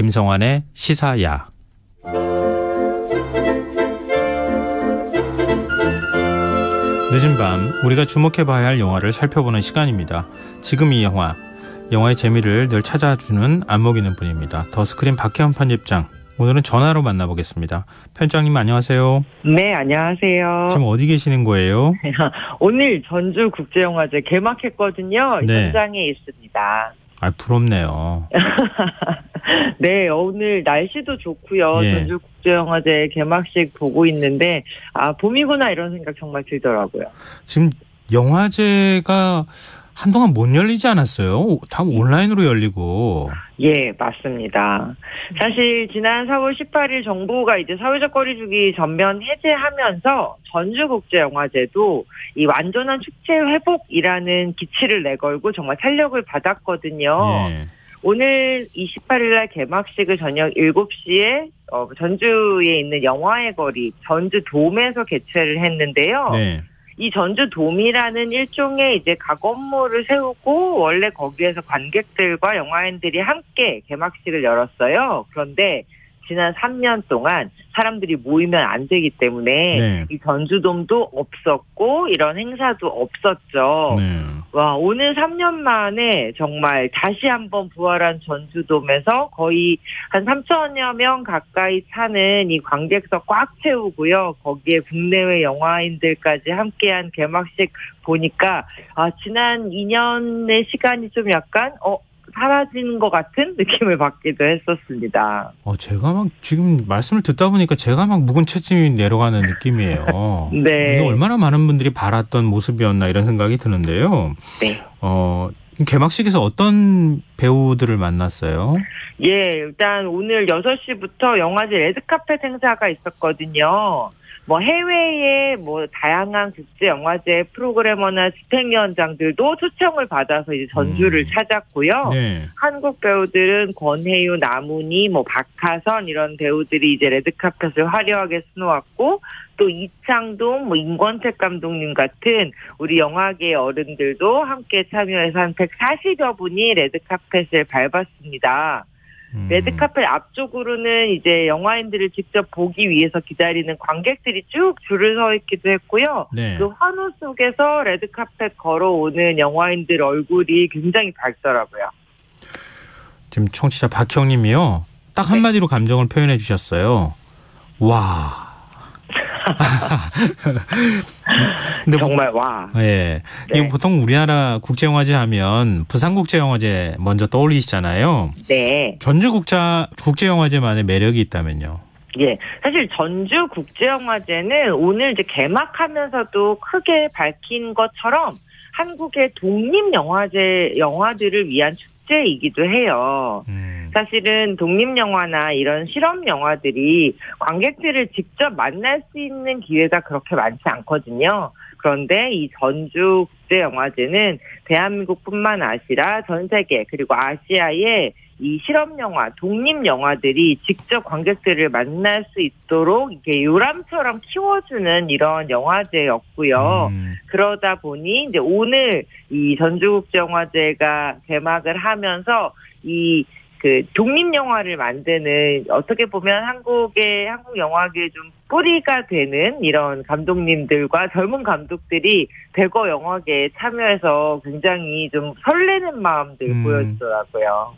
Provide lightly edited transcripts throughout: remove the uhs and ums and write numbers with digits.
김성환의 시사야. 늦은 밤 우리가 주목해봐야 할 영화를 살펴보는 시간입니다. 지금 이 영화의 재미를 늘 찾아주는 안목 있는 분입니다. 더스크린 박혜원 편집장. 오늘은 전화로 만나보겠습니다. 편집장님 안녕하세요. 네, 안녕하세요. 지금 어디 계시는 거예요? 오늘 전주국제영화제 개막했거든요. 네. 현장에 있습니다. 아, 부럽네요. 네, 오늘 날씨도 좋고요. 예. 전주국제영화제 개막식 보고 있는데 봄이구나 이런 생각 정말 들더라고요. 지금 영화제가 한동안 못 열리지 않았어요? 다 온라인으로 열리고. 예, 맞습니다. 사실 지난 4월 18일 정부가 이제 사회적 거리두기 전면 해제하면서 전주국제영화제도 이 완전한 축제 회복이라는 기치를 내걸고 정말 탄력을 받았거든요. 예. 오늘 28일 날 개막식을 저녁 7시에 전주에 있는 영화의 거리 전주돔에서 개최를 했는데요. 네. 이 전주돔이라는 일종의 이제 가건물을 세우고 원래 거기에서 관객들과 영화인들이 함께 개막식을 열었어요. 그런데 지난 3년 동안 사람들이 모이면 안 되기 때문에 네. 이 전주돔도 없었고 이런 행사도 없었죠. 네. 와, 오늘 3년 만에 정말 다시 한번 부활한 전주돔에서 거의 한 3천여 명 가까이 차는 이 관객석 꽉 채우고요. 거기에 국내외 영화인들까지 함께한 개막식 보니까 지난 2년의 시간이 좀 약간 사라진 것 같은 느낌을 받기도 했었습니다. 제가 막 지금 말씀을 듣다 보니까 제가 막 묵은 채찍이 내려가는 느낌이에요. 네. 이게 얼마나 많은 분들이 바랐던 모습이었나 이런 생각이 드는데요. 네. 개막식에서 어떤 배우들을 만났어요? 예, 일단 오늘 6시부터 영화제 레드카펫 행사가 있었거든요. 해외의 다양한 국제영화제 프로그래머나 집행위원장들도 초청을 받아서 이제 전주를 찾았고요. 네. 한국 배우들은 권혜유, 나문희, 박하선 이런 배우들이 이제 레드카펫을 화려하게 수놓았고, 또 이창동, 임권택 감독님 같은 우리 영화계의 어른들도 함께 참여해서 한 140여 분이 레드카펫을 밟았습니다. 레드카펫 앞쪽으로는 이제 영화인들을 직접 보기 위해서 기다리는 관객들이 쭉 줄을 서 있기도 했고요. 네. 그 환호 속에서 레드카펫 걸어오는 영화인들 얼굴이 굉장히 밝더라고요. 지금 청취자 박형님이요. 딱 한마디로 감정을 표현해 주셨어요. 와. 근데 정말 와. 예. 네. 이거 보통 우리나라 국제영화제 하면 부산국제영화제 먼저 떠올리시잖아요. 네. 국제영화제만의 매력이 있다면요. 예. 사실 전주국제영화제는 오늘 이제 개막하면서도 크게 밝힌 것처럼 한국의 독립영화들을 위한 축제이기도 해요. 사실은 독립영화나 이런 실험영화들이 관객들을 직접 만날 수 있는 기회가 그렇게 많지 않거든요. 그런데 이 전주국제영화제는 대한민국뿐만 아니라 전 세계 그리고 아시아의 이 실험영화, 독립영화들이 직접 관객들을 만날 수 있도록 이게 요람처럼 키워주는 이런 영화제였고요. 그러다 보니 이제 오늘 이 전주국제영화제가 개막을 하면서 독립영화를 만드는 어떻게 보면 한국 영화계에 좀 뿌리가 되는 이런 감독님들과 젊은 감독들이 대거 영화계에 참여해서 굉장히 좀 설레는 마음들 보여주더라고요.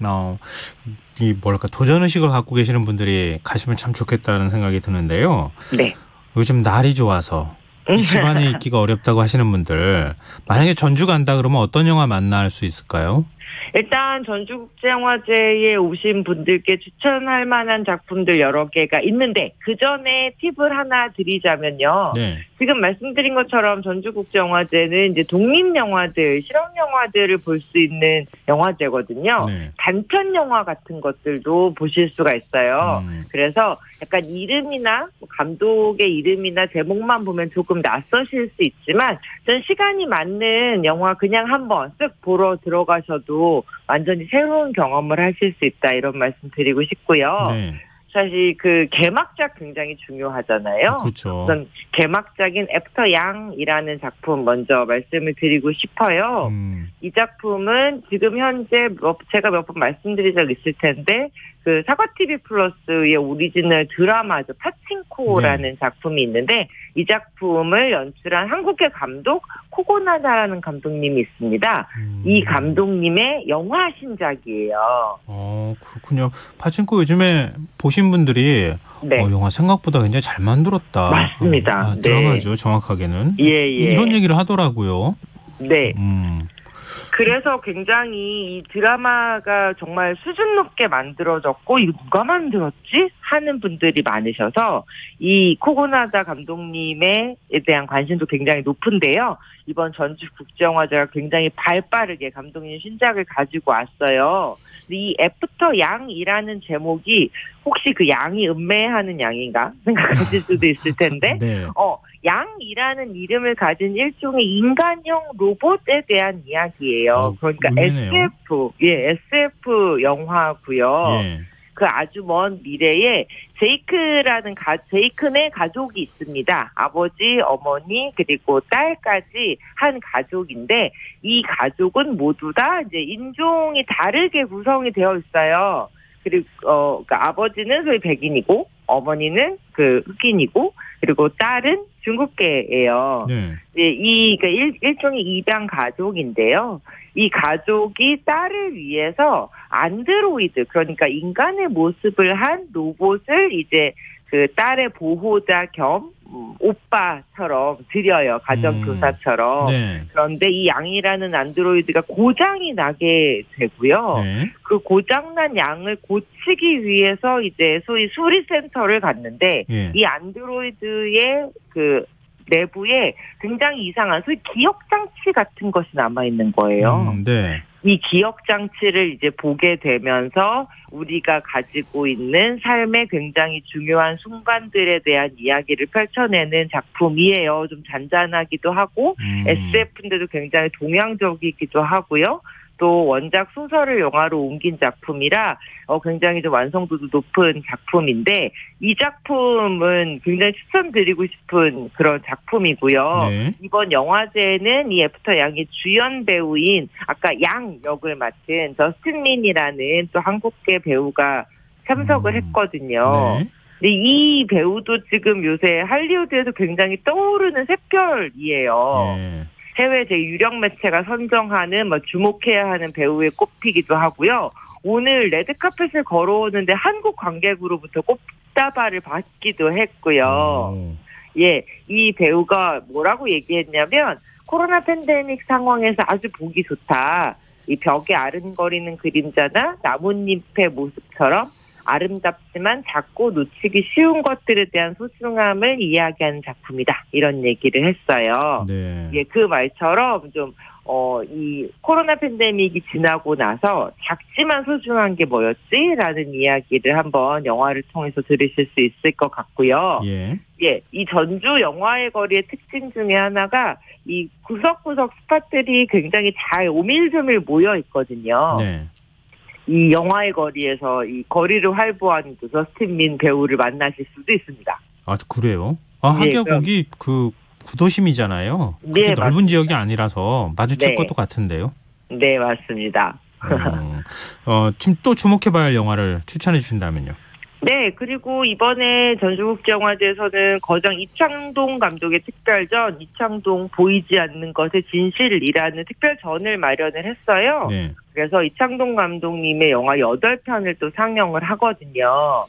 도전의식을 갖고 계시는 분들이 가시면 참 좋겠다는 생각이 드는데요. 네. 요즘 날이 좋아서 이 집안에 있기가 어렵다고 하시는 분들, 만약에 전주 간다 그러면 어떤 영화 만날 수 있을까요? 일단 전주국제영화제에 오신 분들께 추천할 만한 작품들 여러 개가 있는데 그 전에 팁을 하나 드리자면요. 네. 지금 말씀드린 것처럼 전주국제영화제는 이제 독립영화들, 실험영화들을 볼 수 있는 영화제거든요. 네. 단편 영화 같은 것들도 보실 수가 있어요. 그래서 약간 이름이나 감독의 이름이나 제목만 보면 조금 낯서실 수 있지만 전 시간이 맞는 영화 그냥 한번 쓱 보러 들어가셔도 완전히 새로운 경험을 하실 수 있다 이런 말씀 드리고 싶고요. 네. 사실 그 개막작 굉장히 중요하잖아요. 그렇죠. 우선 개막작인 애프터 양이라는 작품 먼저 말씀을 드리고 싶어요. 이 작품은 지금 현재 제가 몇 번 말씀드린 적 있을 텐데 그 사과TV 플러스의 오리지널 드라마죠. 파친코라는 작품이 있는데 이 작품을 연출한 한국의 감독 코고나다라는 감독님이 있습니다. 이 감독님의 영화 신작이에요. 그렇군요. 파친코 요즘에 보신 분들이 영화 생각보다 굉장히 잘 만들었다. 맞습니다. 드라마죠. 정확하게는. 예. 이런 얘기를 하더라고요. 네. 그래서 굉장히 이 드라마가 정말 수준 높게 만들어졌고 이거 누가 만들었지? 하는 분들이 많으셔서 이 코고나다 감독님에 대한 관심도 굉장히 높은데요. 이번 전주국제영화제가 굉장히 발빠르게 감독님 신작을 가지고 왔어요. 이 애프터 양이라는 제목이 혹시 그 양이 음매하는 양인가 생각하실 수도 있을 텐데 네. 양이라는 이름을 가진 일종의 인간형 로봇에 대한 이야기예요. 그러니까 의외네요. SF 영화고요. 예. 그 아주 먼 미래에 제이큰의 가족이 있습니다. 아버지, 어머니, 그리고 딸까지 한 가족인데 이 가족은 모두 다 이제 인종이 다르게 구성이 되어 있어요. 그리고 그러니까 아버지는 소위 백인이고 어머니는 그 흑인이고 그리고 딸은 중국계예요. 네. 그러니까 일종의 입양 가족인데요. 이 가족이 딸을 위해서 안드로이드, 그러니까 인간의 모습을 한 로봇을 이제 그 딸의 보호자 겸 오빠처럼 드려요. 가정교사처럼. 네. 그런데 이 양이라는 안드로이드가 고장이 나게 되고요. 네. 그 고장난 양을 고치기 위해서 이제 소위 수리센터를 갔는데 이 안드로이드의 그 내부에 굉장히 이상한 소위 기억장치 같은 것이 남아있는 거예요. 네. 이 기억장치를 이제 보게 되면서 우리가 가지고 있는 삶의 굉장히 중요한 순간들에 대한 이야기를 펼쳐내는 작품이에요. 좀 잔잔하기도 하고 SF인데도 굉장히 동양적이기도 하고요. 또 원작 소설을 영화로 옮긴 작품이라 굉장히 좀 완성도도 높은 작품인데 이 작품은 굉장히 추천드리고 싶은 그런 작품이고요. 네. 이번 영화제는 이 애프터 양의 주연 배우인 아까 양 역을 맡은 저스틴 린이라는 또 한국계 배우가 참석을 했거든요. 네. 근데 이 배우도 지금 요새 할리우드에서 굉장히 떠오르는 샛별이에요. 네. 해외 유력 매체가 선정하는 주목해야 하는 배우에 꼽히기도 하고요. 오늘 레드카펫을 걸어오는데 한국 관객으로부터 꽃다발을 받기도 했고요. 이 배우가 뭐라고 얘기했냐면 코로나 팬데믹 상황에서 아주 보기 좋다. 이 벽에 아른거리는 그림자나 나뭇잎의 모습처럼 아름답지만 작고 놓치기 쉬운 것들에 대한 소중함을 이야기하는 작품이다. 이런 얘기를 했어요. 네. 그 말처럼 좀 이 코로나 팬데믹이 지나고 나서 작지만 소중한 게 뭐였지라는 이야기를 한번 영화를 통해서 들으실 수 있을 것 같고요. 이 전주 영화의 거리의 특징 중에 하나가 이 구석구석 스팟들이 굉장히 잘 오밀조밀 모여 있거든요. 네. 이 영화의 거리에서 이 거리를 활보한 저스틴 린 배우를 만나실 수도 있습니다. 아, 그래요? 하기야 거기 그 구도심이잖아요. 그렇게 넓은 맞습니다. 지역이 아니라서 마주칠 것도 같은데요. 네, 맞습니다. 지금 또 주목해봐야 할 영화를 추천해 주신다면요. 네, 그리고 이번에 전주국제영화제에서는 거장 이창동 감독의 특별전 이창동 보이지 않는 것의 진실이라는 특별전을 마련을 했어요. 네. 그래서 이창동 감독님의 영화 8편을 또 상영을 하거든요.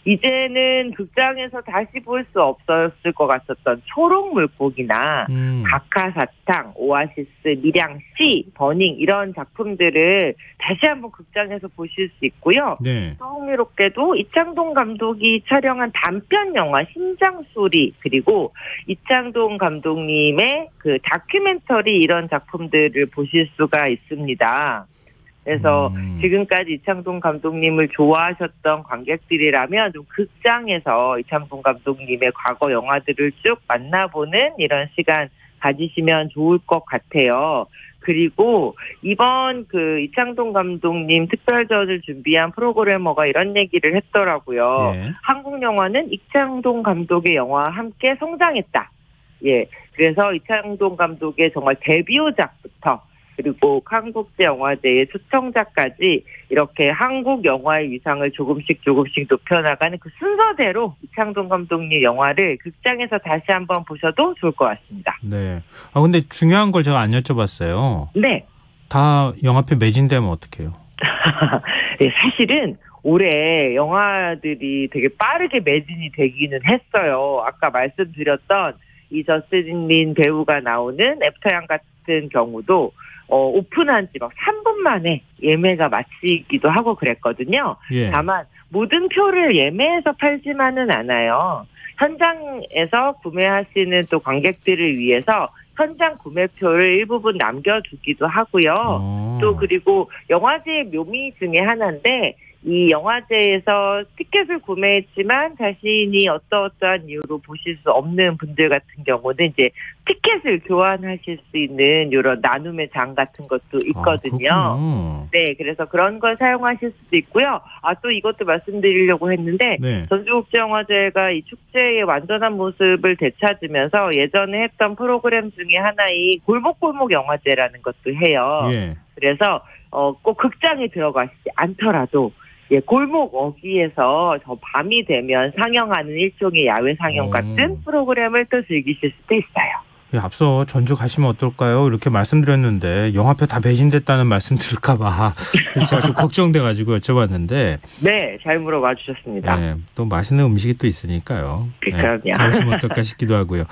이제는 극장에서 다시 볼 수 없었을 것 같았던 초록물고기나 각하사탕, 오아시스, 밀양씨, 버닝 이런 작품들을 다시 한번 극장에서 보실 수 있고요. 네. 또 흥미롭게도 이창동 감독이 촬영한 단편 영화 심장소리 그리고 이창동 감독님의 그 다큐멘터리 이런 작품들을 보실 수가 있습니다. 그래서 지금까지 이창동 감독님을 좋아하셨던 관객들이라면 좀 극장에서 이창동 감독님의 과거 영화들을 쭉 만나보는 이런 시간 가지시면 좋을 것 같아요. 그리고 이번 그 이창동 감독님 특별전을 준비한 프로그래머가 이런 얘기를 했더라고요. 예. 한국 영화는 이창동 감독의 영화와 함께 성장했다. 예. 그래서 이창동 감독의 정말 데뷔작부터 그리고 한국제영화제의 초청작까지 이렇게 한국 영화의 위상을 조금씩 높여나가는 그 순서대로 이창동 감독님 영화를 극장에서 다시 한번 보셔도 좋을 것 같습니다. 네. 근데 중요한 걸 제가 안 여쭤봤어요. 네. 다 영화표 매진되면 어떡해요? 네, 사실은 올해 영화들이 되게 빠르게 매진이 되기는 했어요. 아까 말씀드렸던 이 저스틴 린 배우가 나오는 애프터양 같은 경우도 오픈한 지 막 3분 만에 예매가 마치기도 하고 그랬거든요. 예. 다만 모든 표를 예매해서 팔지만은 않아요. 현장에서 구매하시는 또 관객들을 위해서 현장 구매표를 일부분 남겨두기도 하고요. 또 그리고 영화제의 묘미 중에 하나인데 이 영화제에서 티켓을 구매했지만 자신이 어떠한 이유로 보실 수 없는 분들 같은 경우는 이제 티켓을 교환하실 수 있는 이런 나눔의 장 같은 것도 있거든요. 네, 그래서 그런 걸 사용하실 수도 있고요. 또 이것도 말씀드리려고 했는데 네. 전주국제영화제가 이 축제의 완전한 모습을 되찾으면서 예전에 했던 프로그램 중에 하나의 골목골목 영화제라는 것도 해요. 예. 그래서 꼭 극장에 들어가시지 않더라도 골목 어귀에서 저 밤이 되면 상영하는 일종의 야외 상영 같은 프로그램을 또 즐기실 수도 있어요. 앞서 전주 가시면 어떨까요? 이렇게 말씀드렸는데 영화표 다 매진됐다는 말씀 들을까 봐 제가 좀 걱정돼가지고 여쭤봤는데 네, 잘 물어봐 주셨습니다. 네, 또 맛있는 음식이 또 있으니까요. 그럼요. 네, 가보시면 어떨까 싶기도 하고요.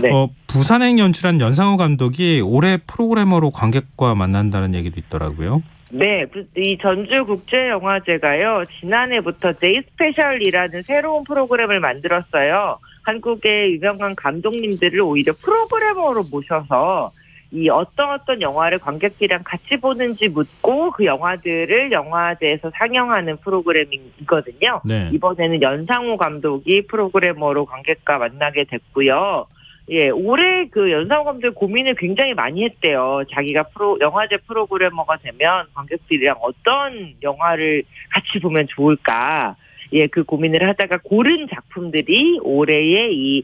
네. 부산행 연출한 연상호 감독이 올해 프로그래머로 관객과 만난다는 얘기도 있더라고요. 네, 이 전주국제영화제가요, 지난해부터 데이 스페셜이라는 새로운 프로그램을 만들었어요. 한국의 유명한 감독님들을 오히려 프로그래머로 모셔서 이 어떤 영화를 관객들이랑 같이 보는지 묻고 그 영화들을 영화제에서 상영하는 프로그램이거든요. 네. 이번에는 연상호 감독이 프로그래머로 관객과 만나게 됐고요. 예, 올해 그 연상호 감독이 고민을 굉장히 많이 했대요. 자기가 영화제 프로그래머가 되면 관객들이랑 어떤 영화를 같이 보면 좋을까. 예, 그 고민을 하다가 고른 작품들이 올해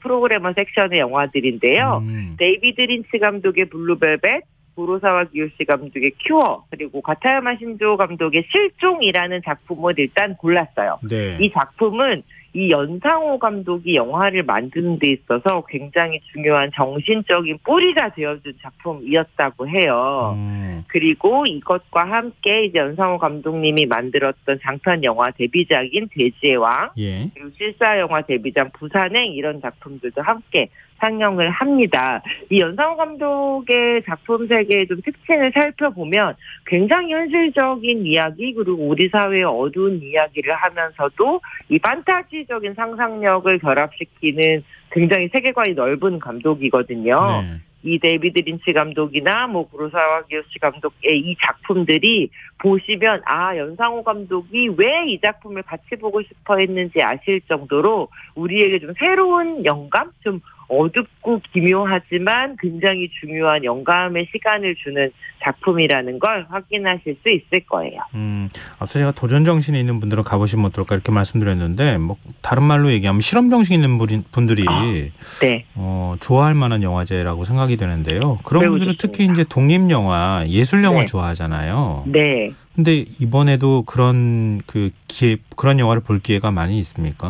프로그래머 섹션의 영화들인데요. 데이비드 린치 감독의 블루벨벳, 구로사와 기요시 감독의 큐어, 그리고 가타야마 신조 감독의 실종이라는 작품을 일단 골랐어요. 네. 이 작품은 이 연상호 감독이 영화를 만드는 데 있어서 굉장히 중요한 정신적인 뿌리가 되어준 작품이었다고 해요. 그리고 이것과 함께 이제 연상호 감독님이 만들었던 장편 영화 데뷔작인 돼지의 왕, 예. 그리고 실사 영화 데뷔작 부산행 이런 작품들도 함께 상영을 합니다. 이 연상호 감독의 작품 세계의 좀 특징을 살펴보면 굉장히 현실적인 이야기 그리고 우리 사회의 어두운 이야기를 하면서도 이 판타지적인 상상력을 결합시키는 굉장히 세계관이 넓은 감독이거든요. 네. 이 데이비드 린치 감독이나 구로사와 기요시 감독의 이 작품들이 보시면 연상호 감독이 왜 이 작품을 같이 보고 싶어 했는지 아실 정도로 우리에게 좀 새로운 영감, 좀 어둡고 기묘하지만 굉장히 중요한 영감의 시간을 주는 작품이라는 걸 확인하실 수 있을 거예요. 앞서 제가 도전 정신이 있는 분들은 가보시면 어떨까 이렇게 말씀드렸는데 다른 말로 얘기하면 실험 정신 있는 분들이 네. 좋아할 만한 영화제라고 생각이 되는데요. 그런 분들은 좋습니다. 특히 이제 독립 영화, 예술 영화 네. 좋아하잖아요. 네. 근데 이번에도 그런 그런 영화를 볼 기회가 많이 있습니까?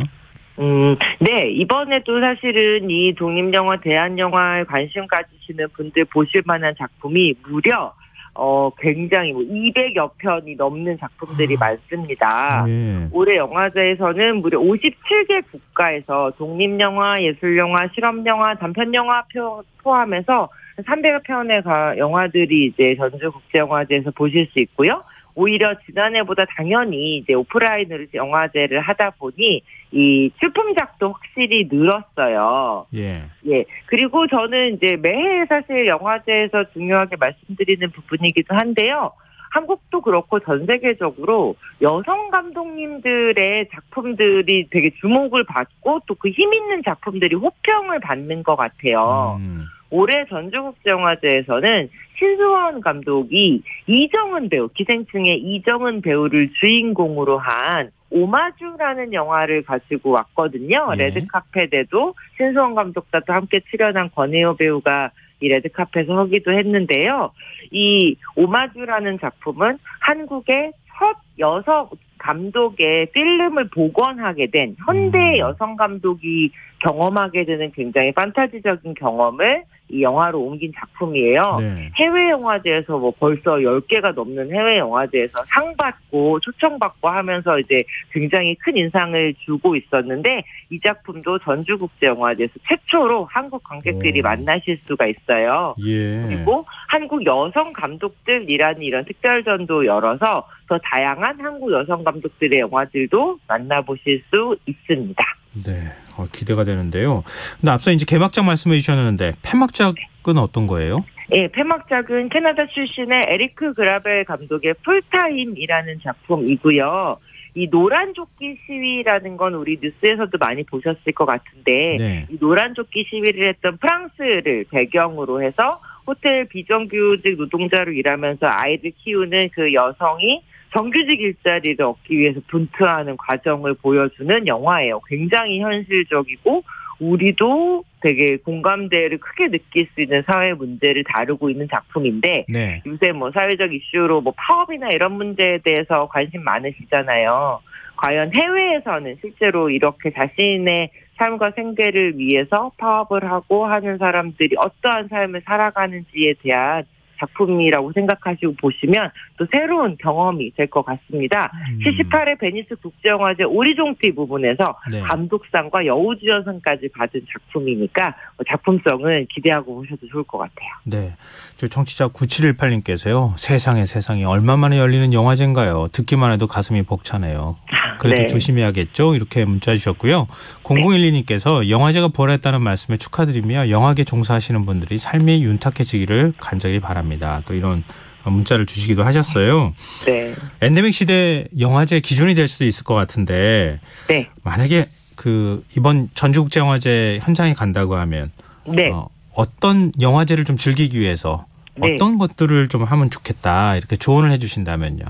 네. 이번에도 사실은 이 독립영화, 대한영화에 관심 가지시는 분들 보실 만한 작품이 무려 굉장히 200여 편이 넘는 작품들이 많습니다. 예. 올해 영화제에서는 무려 57개 국가에서 독립영화, 예술영화, 실험영화, 단편영화 포함해서 300여 편의 영화들이 이제 전주국제영화제에서 보실 수 있고요. 오히려 지난해보다 당연히 이제 오프라인으로 영화제를 하다 보니 이 출품작도 확실히 늘었어요. 예. 예. 그리고 저는 이제 매해 사실 영화제에서 중요하게 말씀드리는 부분이기도 한데요. 한국도 그렇고 전 세계적으로 여성 감독님들의 작품들이 되게 주목을 받고 또 그 힘 있는 작품들이 호평을 받는 것 같아요. 올해 전주국제영화제에서는 신승원 감독이 이정은 배우, 기생충의 이정은 배우를 주인공으로 한 오마주라는 영화를 가지고 왔거든요. 네. 레드카펫에도 신승원 감독과도 함께 출연한 권혜요 배우가 이 레드카펫에서 서기도 했는데요. 이 오마주라는 작품은 한국의 첫 여성 감독의 필름을 복원하게 된 현대 여성 감독이 경험하게 되는 굉장히 판타지적인 경험을 이 영화로 옮긴 작품이에요. 네. 해외 영화제에서 뭐 벌써 10개가 넘는 해외 영화제에서 상 받고 초청받고 하면서 이제 굉장히 큰 인상을 주고 있었는데 이 작품도 전주국제영화제에서 최초로 한국 관객들이 만나실 수가 있어요. 예. 그리고 한국 여성 감독들이라는 이런 특별전도 열어서 더 다양한 한국 여성 감독들의 영화들도 만나보실 수 있습니다. 네, 기대가 되는데요. 근데 앞서 이제 개막작 말씀해 주셨는데 폐막작은 어떤 거예요? 네, 폐막작은 캐나다 출신의 에리크 그라벨 감독의 풀타임이라는 작품이고요. 이 노란 조끼 시위라는 건 우리 뉴스에서도 많이 보셨을 것 같은데 네. 이 노란 조끼 시위를 했던 프랑스를 배경으로 해서 호텔 비정규직 노동자로 일하면서 아이를 키우는 그 여성이 정규직 일자리를 얻기 위해서 분투하는 과정을 보여주는 영화예요. 굉장히 현실적이고 우리도 되게 공감대를 크게 느낄 수 있는 사회 문제를 다루고 있는 작품인데 네. 요새 뭐 사회적 이슈로 뭐 파업이나 이런 문제에 대해서 관심 많으시잖아요. 과연 해외에서는 실제로 이렇게 자신의 삶과 생계를 위해서 파업을 하고 하는 사람들이 어떠한 삶을 살아가는지에 대한 작품이라고 생각하시고 보시면 또 새로운 경험이 될 것 같습니다. 78회 베니스 국제영화제 오리종티 부분에서 네. 감독상과 여우주연상까지 받은 작품이니까 작품성은 기대하고 보셔도 좋을 것 같아요. 네, 저 청취자 9718님께서요. 세상에 얼마 만에 열리는 영화제인가요? 듣기만 해도 가슴이 벅차네요. 그래도 네. 조심해야겠죠? 이렇게 문자 주셨고요. 0012님께서 영화제가 부활했다는 말씀에 축하드리며 영화계 종사하시는 분들이 삶이 윤택해지기를 간절히 바랍니다. 또 이런 문자를 주시기도 하셨어요. 네. 엔데믹 시대 영화제 기준이 될 수도 있을 것 같은데 네. 만약에 이번 전주국제영화제 현장에 간다고 하면 네. 어떤 영화제를 좀 즐기기 위해서 네. 어떤 것들을 좀 하면 좋겠다 이렇게 조언을 해 주신다면요.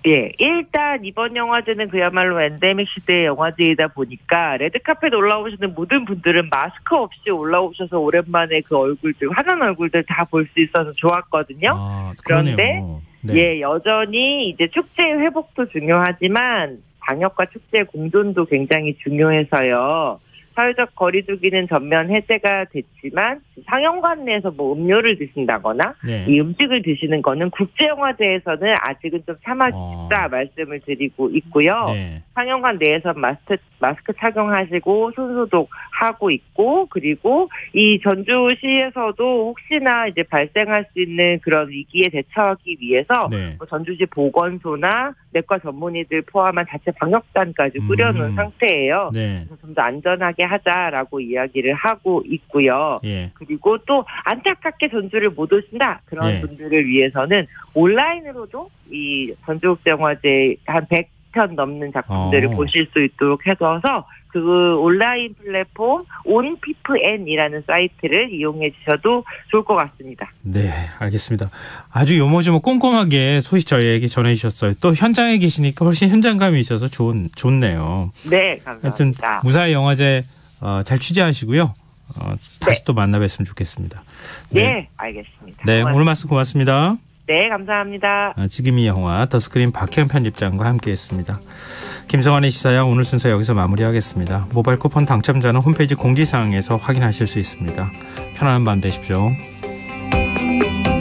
예, 일단 이번 영화제는 그야말로 엔데믹 시대의 영화제이다 보니까 레드카펫 올라오시는 모든 분들은 마스크 없이 올라오셔서 오랜만에 그 얼굴들, 환한 얼굴들 다 볼 수 있어서 좋았거든요. 그런데 네. 예, 여전히 이제 축제 회복도 중요하지만 방역과 축제 공존도 굉장히 중요해서요. 사회적 거리두기는 전면 해제가 됐지만 상영관 내에서 뭐 음료를 드신다거나 네. 이 음식을 드시는 거는 국제영화제에서는 아직은 좀 참아주십사 말씀을 드리고 있고요. 네. 상영관 내에서 마스크 착용하시고 손소독하고 있고 그리고 이 전주시에서도 혹시나 이제 발생할 수 있는 그런 위기에 대처하기 위해서 네. 뭐 전주시 보건소나 내과 전문의들 포함한 자체 방역단까지 꾸려놓은 상태예요. 네. 그래서 좀 더 안전하게 하자라고 이야기를 하고 있고요. 예. 그리고 또 안타깝게 전주를 못 오신다 그런 예. 분들을 위해서는 온라인으로도 이 전주국제영화제 한 100편 넘는 작품들을 보실 수 있도록 해서 그 온라인 플랫폼 온피프N이라는 사이트를 이용해 주셔도 좋을 것 같습니다. 네, 알겠습니다. 아주 요모조모 꼼꼼하게 소식 저희에게 전해 주셨어요. 또 현장에 계시니까 훨씬 현장감이 있어서 좋네요. 네, 감사합니다. 하여튼 무사히 영화제 잘 취재하시고요. 다시 네. 또 만나 뵀으면 좋겠습니다. 네, 네 알겠습니다. 네, 고맙습니다. 오늘 말씀 고맙습니다. 네, 감사합니다. 지금 이 영화 더스크린 박혜연 편집장과 함께했습니다. 김성환의 시사야 오늘 순서 여기서 마무리하겠습니다. 모바일 쿠폰 당첨자는 홈페이지 공지사항에서 확인하실 수 있습니다. 편안한 밤 되십시오.